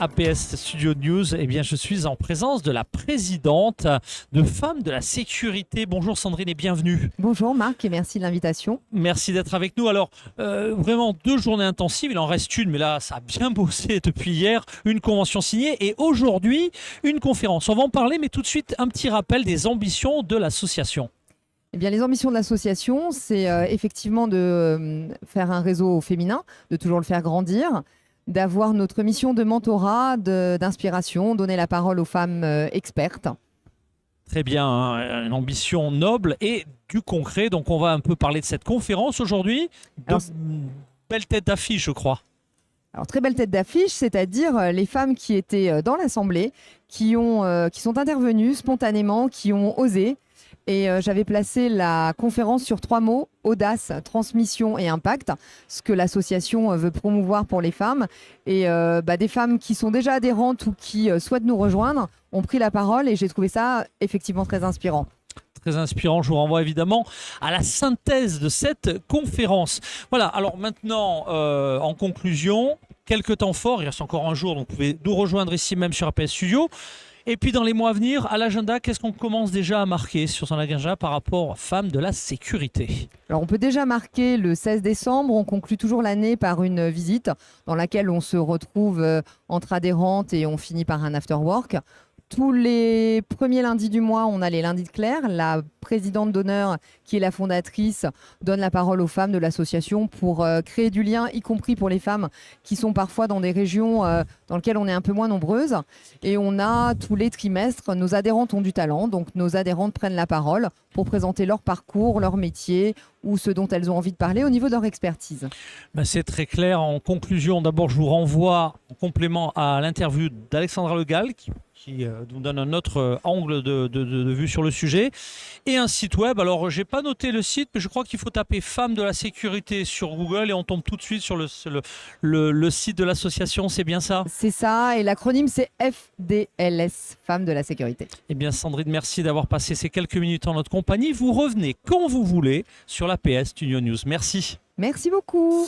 APS Studio News, eh bien, je suis en présence de la présidente de Femmes de la Sécurité. Bonjour Sandrine et bienvenue. Bonjour Marc et merci de l'invitation. Merci d'être avec nous. Alors, vraiment 2 journées intensives, il en reste une, mais là, ça a bien bossé depuis hier. Une convention signée et aujourd'hui, une conférence. On va en parler, mais tout de suite, un petit rappel des ambitions de l'association. Eh bien, les ambitions de l'association, c'est effectivement de faire un réseau féminin, de toujours le faire grandir, d'avoir notre mission de mentorat, d'inspiration, donner la parole aux femmes expertes. Très bien, hein, une ambition noble et du concret. Donc, on va un peu parler de cette conférence aujourd'hui. Belle tête d'affiche, je crois. Alors, très belle tête d'affiche, c'est-à-dire les femmes qui étaient dans l'Assemblée, qui sont intervenues spontanément, qui ont osé. Et j'avais placé la conférence sur 3 mots, audace, transmission et impact, ce que l'association veut promouvoir pour les femmes. Et des femmes qui sont déjà adhérentes ou qui souhaitent nous rejoindre ont pris la parole et j'ai trouvé ça effectivement très inspirant. Très inspirant, je vous renvoie évidemment à la synthèse de cette conférence. Voilà, alors maintenant, en conclusion, quelques temps forts, il reste encore un jour, donc vous pouvez nous rejoindre ici même sur APS Studio. Et puis dans les mois à venir, à l'agenda, qu'est-ce qu'on commence déjà à marquer sur son agenda par rapport aux femmes de la sécurité? Alors on peut déjà marquer le 16 décembre, on conclut toujours l'année par une visite dans laquelle on se retrouve entre adhérentes et on finit par un after work. Tous les premiers lundis du mois, on a les lundis de Claire. La présidente d'honneur, qui est la fondatrice, donne la parole aux femmes de l'association pour créer du lien, y compris pour les femmes qui sont parfois dans des régions dans lesquelles on est un peu moins nombreuses. Et on a tous les trimestres, nos adhérentes ont du talent, donc nos adhérentes prennent la parole pour présenter leur parcours, leur métier ou ce dont elles ont envie de parler au niveau de leur expertise. C'est très clair. En conclusion, d'abord, je vous renvoie en complément à l'interview d'Alexandra Le Gall qui nous donne un autre angle de vue sur le sujet. Et un site web. Alors, je n'ai pas noté le site, mais je crois qu'il faut taper Femmes de la Sécurité sur Google et on tombe tout de suite sur le site de l'association. C'est bien ça? C'est ça. Et l'acronyme, c'est FDLS, Femmes de la Sécurité. Eh bien, Sandrine, merci d'avoir passé ces quelques minutes en notre compagnie. Vous revenez quand vous voulez sur l'APS Studio News. Merci. Merci beaucoup.